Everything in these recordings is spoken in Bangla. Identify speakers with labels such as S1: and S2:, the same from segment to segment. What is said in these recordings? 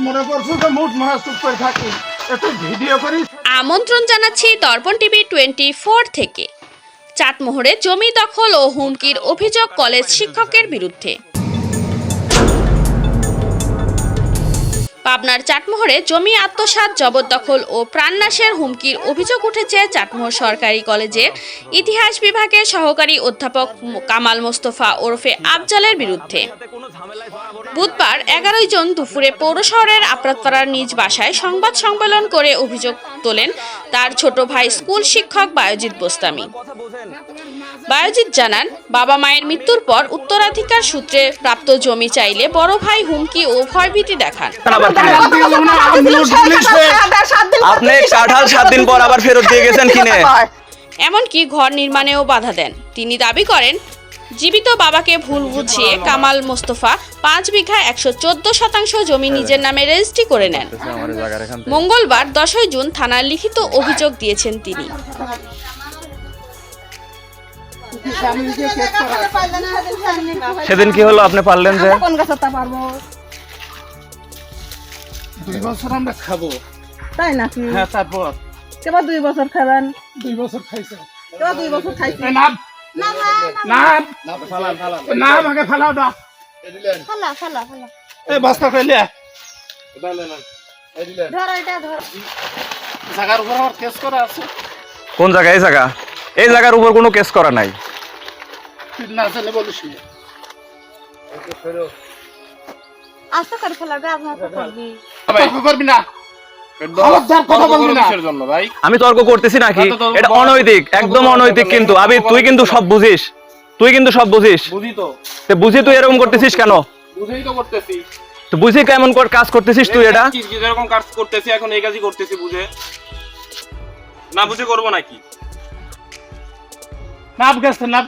S1: মনে করছো যে মুঠ মহা চুপ করে থাকি, একটু ভিডিও করি।
S2: আমন্ত্রণ জানাচ্ছি দর্পণ টিভি 24 থেকে। চাটমোহরে জমি দখল ও হুমকির অভিযোগ কলেজ শিক্ষকের বিরুদ্ধে। পাবনার চাটমোহরে জমি আত্মসাৎ, জবরদখল ও প্রাণনাশের হুমকির অভিযোগ উঠেছে চাটমোহর সরকারি কলেজের ইতিহাস বিভাগের সহকারী অধ্যাপক কামাল মোস্তফা ওরফে আফজালের বিরুদ্ধে। বুধবার 11 জুন দুপুরে পৌর শহরের আপরাতপাড়ার নিজ বাসায় সংবাদ সম্মেলন করে অভিযোগ তোলেন তার ছোট ভাই স্কুল শিক্ষক বায়জিৎ বোস্তামি। বায়জিৎ জানান, বাবা মায়ের মৃত্যুর পর উত্তরাধিকার সূত্রে প্রাপ্ত জমি চাইলে বড় ভাই হুমকি ও ভয়ভীতি দেখান।
S3: আপনি কাঁঠাল 7 দিন পর আবার ফেরত দিয়ে গেছেন কিনে,
S2: এমনকি ঘর নির্মাণেও বাধা দেন। তিনি দাবি করেন, জীবিত বাবাকে ভুল বুঝিয়ে কামাল মোস্তফা 5 বিঘা 114% জমি নিজের নামে রেজিস্ট্রি করে নেন। মঙ্গলবার 10 জুন থানার লিখিত অভিযোগ দিয়েছেন তিনি।
S3: সেদিন কি হলো আপনি পারলেন যে?
S1: 2 বছর আমরা খাবো,
S4: তাই নাকি?
S1: হ্যাঁ তারপর
S4: কেবল 2 বছর খাবেন?
S1: 2 বছর খাইছে।
S4: কেবল 2 বছর খাইছি।
S1: নাম না আমাকে ফেলাও না, এই বস্তা ফেলে জায়গার উপর আমার কেস করা আছে।
S3: কোন জায়গায়? এই জায়গা, এই জায়গার উপর কোনো কেস করা নাই।
S1: না জানে বলিস না,
S4: আস্তে করে ফেলাবে, আপনার করবি।
S1: তর্ক করবি না, কথা বলবি না।
S3: আমি তর্ক করতেছি নাকি? এটা অনৈতিক, একদম অনৈতিক। কিন্তু আবির, তুই কিন্তু সব বুঝিস, তুই কিন্তু সব বুঝিস।
S1: বুঝি তো,
S3: বুঝি তুই এরকম করতেছিস কেন?
S1: বুঝেই তো করতেছি।
S3: তো বুঝি কেমন কাজ করতেছিস তুই? এটা
S5: যেরকম কাজ করতেছি এখন এই কাজই করতেছি, বুঝে না বুঝে করবো নাকি?
S1: নাম গেছে না,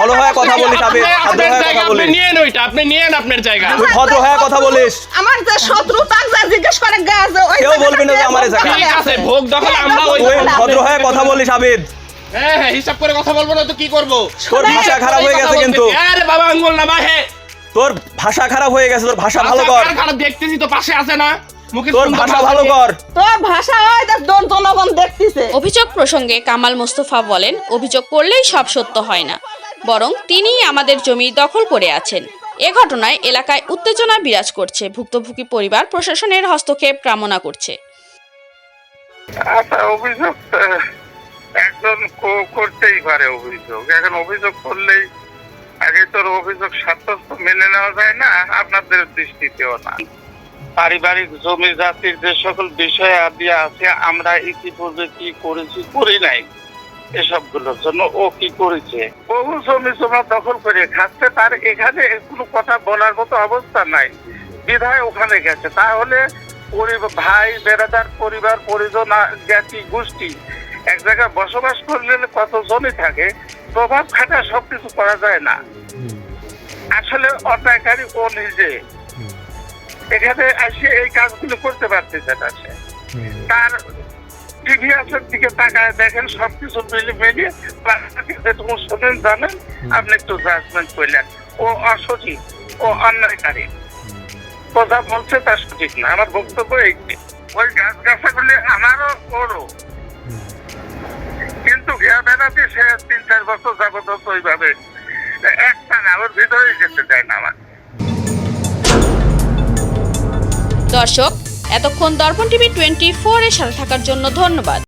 S3: ভালো হয়ে কথা বলিস আবির, ভদ্র হয়ে কথা বলিস।
S5: নিয়েন ওইটা, আপনি নিয়েন আপনার জায়গা।
S3: তুই ভদ্র হয়ে কথা বলিস।
S4: আমার যে শত্রু তাক যা জিজ্ঞেস করে গাছ ওই
S3: কেউ বলবি না যে আমার জায়গা।
S5: ঠিক আছে, ভোগ দখল আমরা ওই
S3: তুই ভদ্র হয়ে কথা বলিস আবির।
S5: হ্যাঁ হ্যাঁ, হিসাব করে কথা বলবো না তো কি করব?
S3: তোর ভাষা খারাপ হয়ে গেছে কিন্তু।
S5: আরে বাবা আঙ্গুল না বাহে,
S3: তোর ভাষা খারাপ হয়ে গেছে, তোর ভাষা ভালো কর।
S5: খারাপ দেখতেছি তো, পাশে আছে না, মুখে
S3: তোর ভাষা ভালো কর।
S4: তোর ভাষা হয় তার জনগণ দেখতেছে।
S2: অভিযোগ প্রসঙ্গে কামাল মোস্তফা বলেন, অভিযোগ করলেই সব সত্য হয় না, বরং তিনিই আমাদের জমি দখল করে আছেন। এ ঘটনায় এলাকায় উত্তেজনা বিরাজ করছে। ভুক্তভোগী পরিবার প্রশাসনের হস্তক্ষেপ কামনা করছে।
S6: আচ্ছা, অভিযোগ একজন করতেই পারে অভিযোগ। এখন অভিযোগ করলেই আগে তোর অভিযোগ সাব্যস্ত মেনে নেওয়া যায় না, আপনাদের দৃষ্টিতেও না। পারিবারিক জমি জাতির যে সকল বিষয় আদি আছে, আমরা ইতিপূর্বে কি করেছি করি নাই এসবগুলোর জন্য ও কি করেছে, বহু জমি জমা দখল করে খাচ্ছে, তার এখানে কোনো কথা বলার মতো অবস্থা নাই, বিধায় ওখানে গেছে। তাহলে ভাই বেড়াদার পরিবার পরিজন জ্ঞাতি গোষ্ঠী এক জায়গায় বসবাস করলে কত জমি থাকে, প্রভাব খাটা সবকিছু করা যায় না। আসলে অন্যায়কারী ও নিজে এখানে এসে এই কাজগুলো করতে পারতেছে না। সে তার প্রিভিয়াসের দিকে তাকায় দেখেন, সবকিছু মিলিয়ে যেটুকু শোনেন জানেন, আপনি একটু জাজমেন্ট করলেন ও অসঠিক, ও অন্যায়কারী, কথা বলছে তা সঠিক না। আমার বক্তব্য এইটি, ওই গাছ গাছাগুলি আমারও ওরও, কিন্তু ঘেয়া বেড়াতে সে 3-4 বছর যাবত ওইভাবে একটা না, ওর ভিতরেই যেতে চায় না আমার।
S2: দর্শক, এতক্ষণ দর্পণ টিভি 24 এর সাথে থাকার জন্য ধন্যবাদ।